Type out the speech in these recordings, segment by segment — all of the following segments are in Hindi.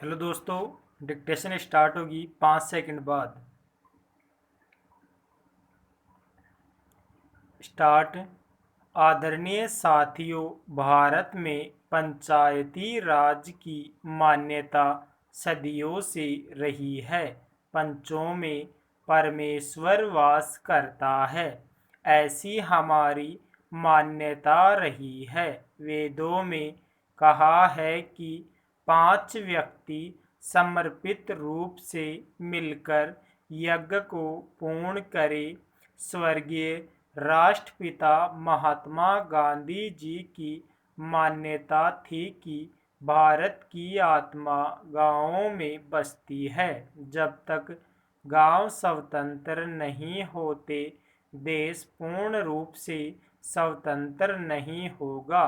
हेलो दोस्तों। डिक्टेशन स्टार्ट होगी 5 सेकंड बाद। स्टार्ट। आदरणीय साथियों, भारत में पंचायती राज की मान्यता सदियों से रही है। पंचों में परमेश्वर वास करता है, ऐसी हमारी मान्यता रही है। वेदों में कहा है कि 5 व्यक्ति समर्पित रूप से मिलकर यज्ञ को पूर्ण करें। स्वर्गीय राष्ट्रपिता महात्मा गांधी जी की मान्यता थी कि भारत की आत्मा गांवों में बसती है। जब तक गांव स्वतंत्र नहीं होते, देश पूर्ण रूप से स्वतंत्र नहीं होगा।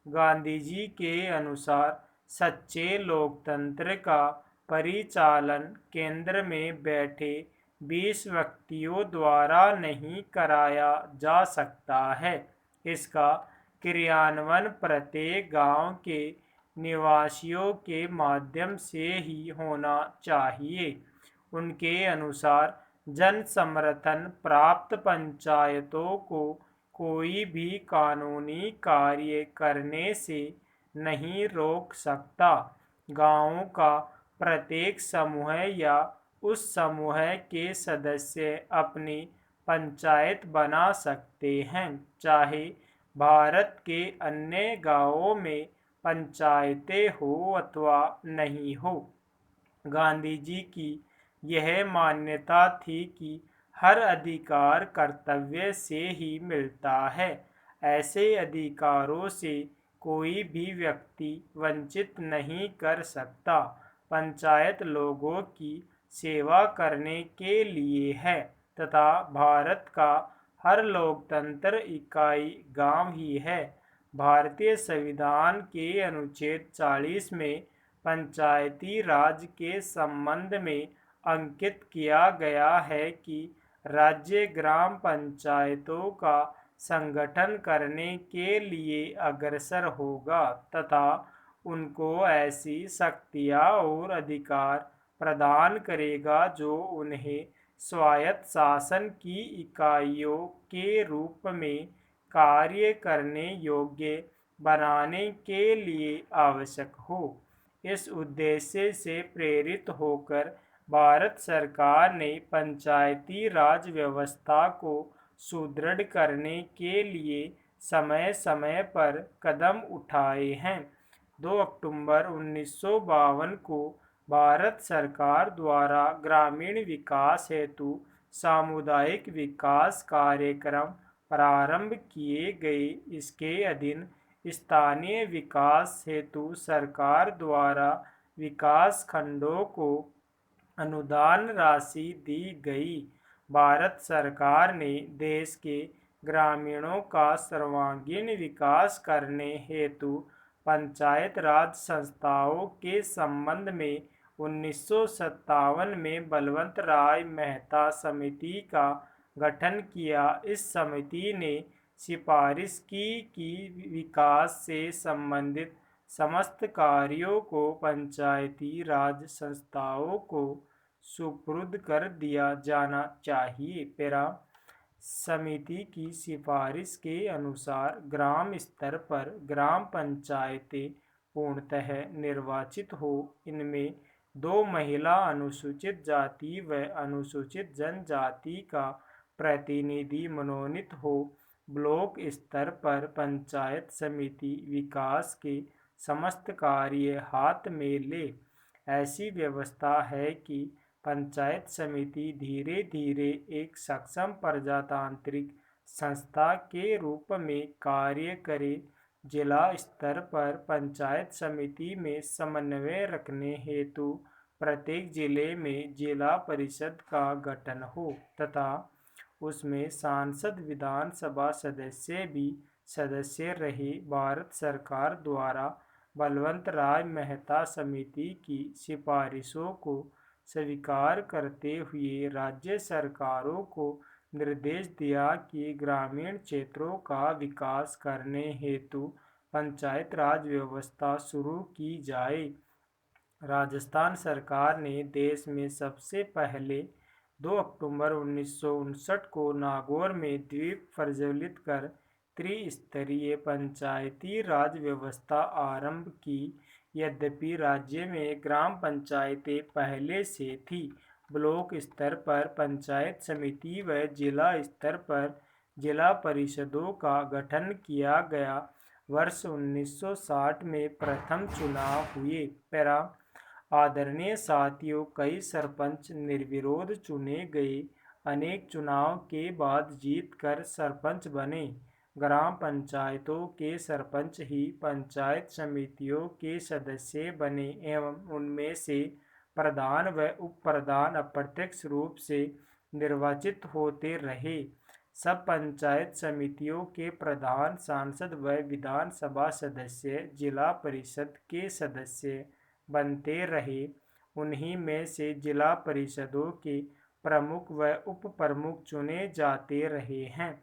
गांधी जी के अनुसार सच्चे लोकतंत्र का परिचालन केंद्र में बैठे 20 व्यक्तियों द्वारा नहीं कराया जा सकता है। इसका क्रियान्वयन प्रत्येक गांव के निवासियों के माध्यम से ही होना चाहिए। उनके अनुसार जन समर्थन प्राप्त पंचायतों को कोई भी कानूनी कार्य करने से नहीं रोक सकता। गांवों का प्रत्येक समूह या उस समूह के सदस्य अपनी पंचायत बना सकते हैं, चाहे भारत के अन्य गांवों में पंचायतें हो अथवा नहीं हो। गांधी जी की यह मान्यता थी कि हर अधिकार कर्तव्य से ही मिलता है। ऐसे अधिकारों से कोई भी व्यक्ति वंचित नहीं कर सकता। पंचायत लोगों की सेवा करने के लिए है तथा भारत का हर लोकतंत्र इकाई गांव ही है। भारतीय संविधान के अनुच्छेद 40 में पंचायती राज के संबंध में अंकित किया गया है कि राज्य ग्राम पंचायतों का संगठन करने के लिए अग्रसर होगा तथा उनको ऐसी शक्तियां और अधिकार प्रदान करेगा जो उन्हें स्वायत्त शासन की इकाइयों के रूप में कार्य करने योग्य बनाने के लिए आवश्यक हो। इस उद्देश्य से प्रेरित होकर भारत सरकार ने पंचायती राज व्यवस्था को सुदृढ़ करने के लिए समय समय पर कदम उठाए हैं। 2 अक्टूबर 1952 को भारत सरकार द्वारा ग्रामीण विकास हेतु सामुदायिक विकास कार्यक्रम प्रारंभ किए गए। इसके अधीन स्थानीय विकास हेतु सरकार द्वारा विकास खंडों को अनुदान राशि दी गई। भारत सरकार ने देश के ग्रामीणों का सर्वांगीण विकास करने हेतु पंचायत राज संस्थाओं के संबंध में 1957 में बलवंत राय मेहता समिति का गठन किया। इस समिति ने सिफारिश की कि विकास से संबंधित समस्त कार्यों को पंचायती राज संस्थाओं को सुपुर्द कर दिया जाना चाहिए। पैरा समिति की सिफारिश के अनुसार ग्राम स्तर पर ग्राम पंचायतें पूर्णतः निर्वाचित हो। इनमें 2 महिला अनुसूचित जाति व अनुसूचित जनजाति का प्रतिनिधि मनोनीत हो। ब्लॉक स्तर पर पंचायत समिति विकास के समस्त कार्य हाथ में ले। ऐसी व्यवस्था है कि पंचायत समिति धीरे धीरे एक सक्षम प्रजातांत्रिक संस्था के रूप में कार्य करे। जिला स्तर पर पंचायत समिति में समन्वय रखने हेतु प्रत्येक जिले में जिला परिषद का गठन हो तथा उसमें सांसद विधानसभा सदस्य भी सदस्य रहे। भारत सरकार द्वारा बलवंत राय मेहता समिति की सिफारिशों को स्वीकार करते हुए राज्य सरकारों को निर्देश दिया कि ग्रामीण क्षेत्रों का विकास करने हेतु पंचायत राज व्यवस्था शुरू की जाए। राजस्थान सरकार ने देश में सबसे पहले 2 अक्टूबर 1959 को नागौर में द्वीप प्रज्वलित कर त्रिस्तरीय पंचायती राज व्यवस्था आरंभ की। यद्यपि राज्य में ग्राम पंचायतें पहले से थी, ब्लॉक स्तर पर पंचायत समिति व जिला स्तर पर जिला परिषदों का गठन किया गया। वर्ष 1960 में प्रथम चुनाव हुए। पैरा आदरणीय साथियों, कई सरपंच निर्विरोध चुने गए। अनेक चुनाव के बाद जीत कर सरपंच बने। ग्राम पंचायतों के सरपंच ही पंचायत समितियों के सदस्य बने एवं उनमें से प्रधान व उप प्रधान अप्रत्यक्ष रूप से निर्वाचित होते रहे। सब पंचायत समितियों के प्रधान सांसद व विधानसभा सदस्य जिला परिषद के सदस्य बनते रहे। उन्हीं में से जिला परिषदों के प्रमुख व उप प्रमुख चुने जाते रहे हैं।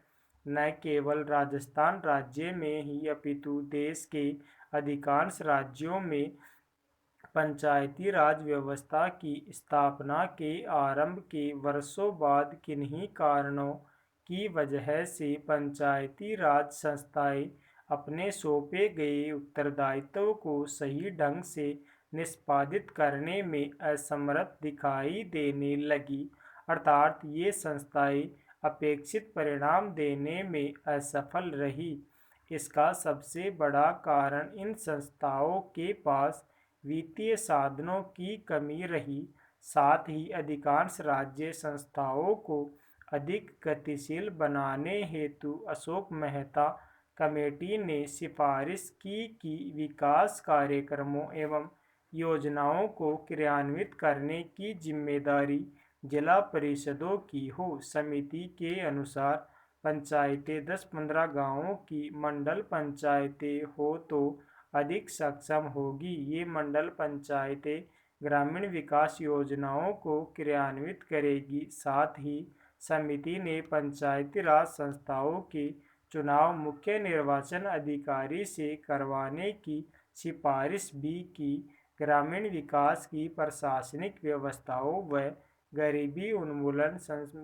न केवल राजस्थान राज्य में ही अपितु देश के अधिकांश राज्यों में पंचायती राज व्यवस्था की स्थापना के आरंभ के वर्षों बाद किन्हीं कारणों की वजह से पंचायती राज संस्थाएं अपने सौंपे गए उत्तरदायित्व को सही ढंग से निष्पादित करने में असमर्थ दिखाई देने लगी, अर्थात ये संस्थाएं अपेक्षित परिणाम देने में असफल रही। इसका सबसे बड़ा कारण इन संस्थाओं के पास वित्तीय साधनों की कमी रही। साथ ही अधिकांश राज्य संस्थाओं को अधिक गतिशील बनाने हेतु अशोक मेहता कमेटी ने सिफारिश की कि विकास कार्यक्रमों एवं योजनाओं को क्रियान्वित करने की जिम्मेदारी जिला परिषदों की हो। समिति के अनुसार पंचायतें 10-15 गांवों की मंडल पंचायतें हो तो अधिक सक्षम होगी। ये मंडल पंचायतें ग्रामीण विकास योजनाओं को क्रियान्वित करेगी। साथ ही समिति ने पंचायती राज संस्थाओं के चुनाव मुख्य निर्वाचन अधिकारी से करवाने की सिफारिश भी की। ग्रामीण विकास की प्रशासनिक व्यवस्थाओं व गरीबी उन्मूलन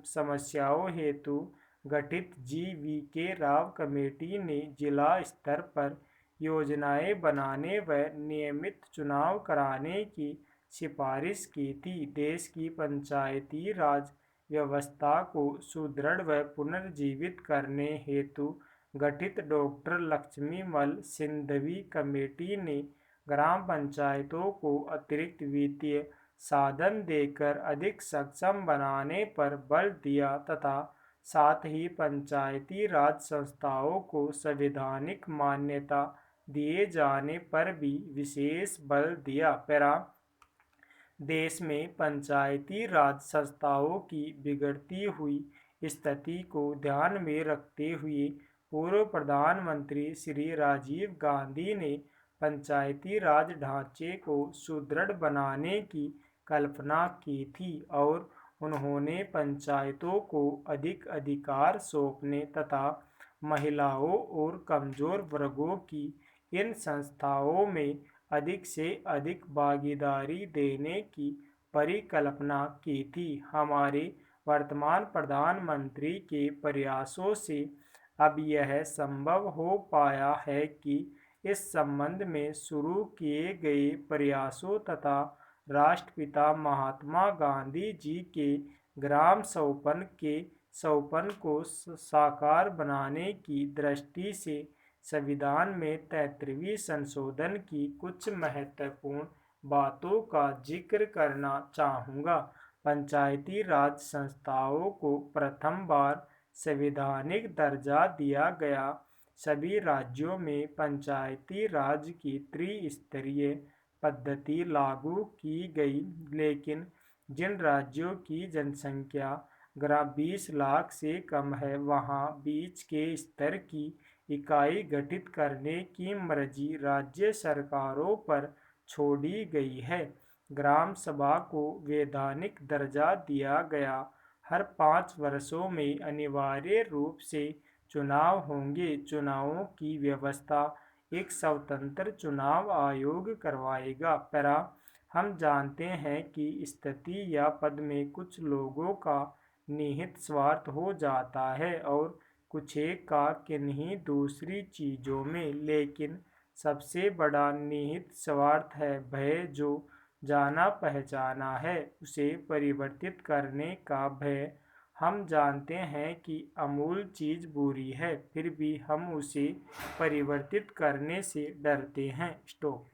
समस्याओं हेतु गठित जी.वी.के. राव कमेटी ने जिला स्तर पर योजनाएं बनाने व नियमित चुनाव कराने की सिफारिश की थी। देश की पंचायती राज व्यवस्था को सुदृढ़ व पुनर्जीवित करने हेतु गठित डॉक्टर लक्ष्मीमल सिंघवी कमेटी ने ग्राम पंचायतों को अतिरिक्त वित्तीय साधन देकर अधिक सक्षम बनाने पर बल दिया तथा साथ ही पंचायती राज संस्थाओं को संवैधानिक मान्यता दिए जाने पर भी विशेष बल दिया। पैरा देश में पंचायती राज संस्थाओं की बिगड़ती हुई स्थिति को ध्यान में रखते हुए पूर्व प्रधानमंत्री श्री राजीव गांधी ने पंचायती राज ढांचे को सुदृढ़ बनाने की कल्पना की थी और उन्होंने पंचायतों को अधिक अधिकार सौंपने तथा महिलाओं और कमजोर वर्गों की इन संस्थाओं में अधिक से अधिक भागीदारी देने की परिकल्पना की थी। हमारे वर्तमान प्रधानमंत्री के प्रयासों से अब यह संभव हो पाया है कि इस संबंध में शुरू किए गए प्रयासों तथा राष्ट्रपिता महात्मा गांधी जी के ग्राम सौपन को साकार बनाने की दृष्टि से संविधान में 33वीं संशोधन की कुछ महत्वपूर्ण बातों का जिक्र करना चाहूँगा। पंचायती राज संस्थाओं को प्रथम बार संवैधानिक दर्जा दिया गया। सभी राज्यों में पंचायती राज की त्रिस्तरीय पद्धति लागू की गई, लेकिन जिन राज्यों की जनसंख्या 20 लाख से कम है वहाँ बीच के स्तर की इकाई गठित करने की मर्जी राज्य सरकारों पर छोड़ी गई है। ग्राम सभा को वैधानिक दर्जा दिया गया। हर 5 वर्षों में अनिवार्य रूप से चुनाव होंगे। चुनावों की व्यवस्था एक स्वतंत्र चुनाव आयोग करवाएगा। पैरा हम जानते हैं कि स्थिति या पद में कुछ लोगों का निहित स्वार्थ हो जाता है और कुछ एक का किन्हीं दूसरी चीज़ों में, लेकिन सबसे बड़ा निहित स्वार्थ है भय। जो जाना पहचाना है उसे परिवर्तित करने का भय। हम जानते हैं कि अमूल चीज़ बुरी है, फिर भी हम उसे परिवर्तित करने से डरते हैं। स्टॉप।